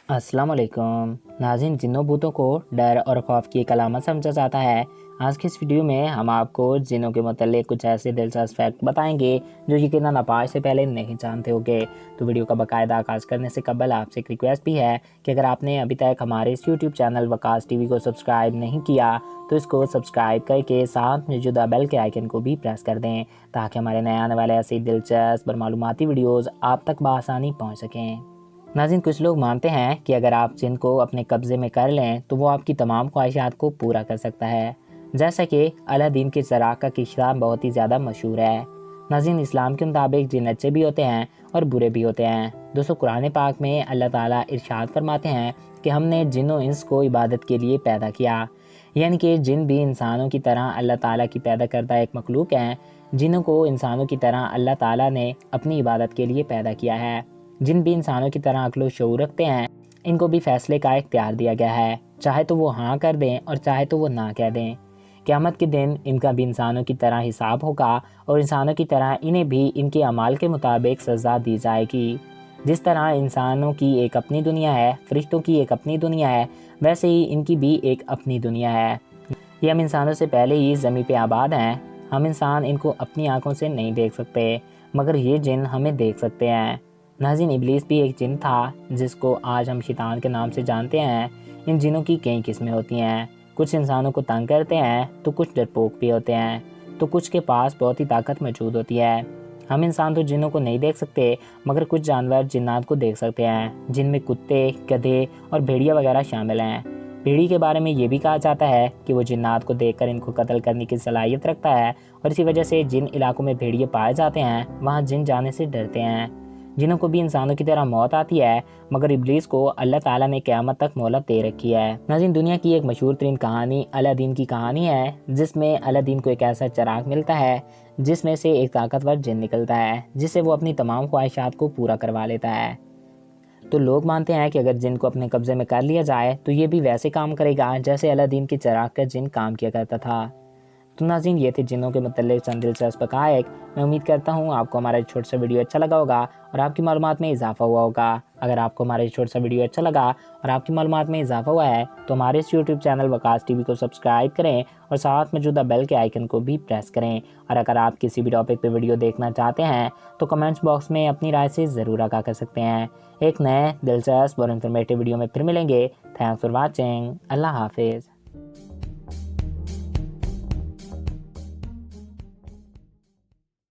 अस्सलाम वालेकुम नाज़रीन, जिन्नों भूतों को डर और खौफ की एक अलामत समझा जाता है। आज की इस वीडियो में हम आपको जिन्नों के मुताल्लिक़ कुछ ऐसे दिलचस्प फैक्ट बताएंगे जो यकीनन आप आज से पहले नहीं जानते होंगे। तो वीडियो का बाकायदा आगाज़ करने से कबल आपसे एक रिक्वेस्ट भी है कि अगर आपने अभी तक हमारे इस यूट्यूब चैनल वकास टीवी को सब्सक्राइब नहीं किया तो इसको सब्सक्राइब करके साथ मौजूदा बेल के आइकन को भी प्रेस कर दें ताकि हमारे नए आने वाले ऐसे दिलचस्प और मालूमाती वीडियोज़ आप तक बआसानी पहुँच सकें। नाज़रीन, कुछ लोग मानते हैं कि अगर आप जिन को अपने कब्ज़े में कर लें तो वो आपकी तमाम ख्वाहिशात को पूरा कर सकता है। जैसा कि अलादीन के चिराग का किस्सा बहुत ही ज़्यादा मशहूर है। नाज़रीन, इस्लाम के मुताबिक जिन अच्छे भी होते हैं और बुरे भी होते हैं। दोस्तों, कुरान पाक में अल्लाह ताला इरशाद फरमाते हैं कि हमने जिन और इंस को इबादत के लिए पैदा किया, यानी कि जिन भी इंसानों की तरह अल्लाह ताला की पैदा करदा एक मखलूक हैं। जिनों को इंसानों की तरह अल्लाह ताला ने अपनी इबादत के लिए पैदा किया है। जिन भी इंसानों की तरह अक्ल व शऊर रखते हैं, इनको भी फैसले का इख्तियार दिया गया है, चाहे तो वो हाँ कर दें और चाहे तो वो ना कह दें। क़यामत के दिन इनका भी इंसानों की तरह हिसाब होगा और इंसानों की तरह इन्हें भी इनके अमाल के मुताबिक सज़ा दी जाएगी। जिस तरह इंसानों की एक अपनी दुनिया है, फरिश्तों की एक अपनी दुनिया है, वैसे ही इनकी भी एक अपनी दुनिया है। ये हम इंसानों से पहले ही ज़मीन पे आबाद हैं। हम इंसान इनको अपनी आँखों से नहीं देख सकते, मगर ये जिन हमें देख सकते हैं। नाज़रीन, इब्लीस भी एक जिन था जिसको आज हम शैतान के नाम से जानते हैं। इन जिनों की कई किस्में होती हैं। कुछ इंसानों को तंग करते हैं तो कुछ डरपोक भी होते हैं, तो कुछ के पास बहुत ही ताकत मौजूद होती है। हम इंसान तो जिनों को नहीं देख सकते, मगर कुछ जानवर जिन्नात को देख सकते हैं, जिनमें कुत्ते, गधे और भेड़िया वगैरह शामिल हैं। भेड़ी के बारे में ये भी कहा जाता है कि वो जिन्नात को देखकर इनको कत्ल करने की सलाहियत रखता है और इसी वजह से जिन इलाकों में भेड़िए पाए जाते हैं वहाँ जिन जाने से डरते हैं। जिन्हों को भी इंसानों की तरह मौत आती है, मगर इब्लीस को अल्लाह ताला ने क़यामत तक मोहलत दे रखी है। नाज़रीन, दुनिया की एक मशहूर तरीन कहानी अलादीन की कहानी है, जिसमें अलादीन को एक ऐसा चिराग मिलता है जिसमें से एक ताकतवर जिन निकलता है, जिससे वो अपनी तमाम ख्वाहिशात को पूरा करवा लेता है। तो लोग मानते हैं कि अगर जिन को अपने कब्ज़े में कर लिया जाए तो ये भी वैसे काम करेगा जैसे अलादीन के चिराग का जिन काम किया करता था। तो नाज़रीन, ये थे जिन्नों के मुताल्लिक़ चंद दिलचस्प हक़ाइक़। मैं उम्मीद करता हूँ आपको हमारा छोटा सा वीडियो अच्छा लगा होगा और आपकी मालूमात में इजाफ़ा हुआ होगा। अगर आपको हमारा छोटा सा वीडियो अच्छा लगा और आपकी मालूमात में इजाफ़ा हुआ है तो हमारे इस यूट्यूब चैनल वकास टीवी को सब्सक्राइब करें और साथ मौजूदा बेल के आइकन को भी प्रेस करें। और अगर आप किसी भी टॉपिक पर वीडियो देखना चाहते हैं तो कमेंट्स बॉक्स में अपनी राय से ज़रूर आगाह कर सकते हैं। एक नए दिलचस्प और इन्फॉर्मेटिव वीडियो में फिर मिलेंगे। Thanks for watching. अल्लाह हाफिज़।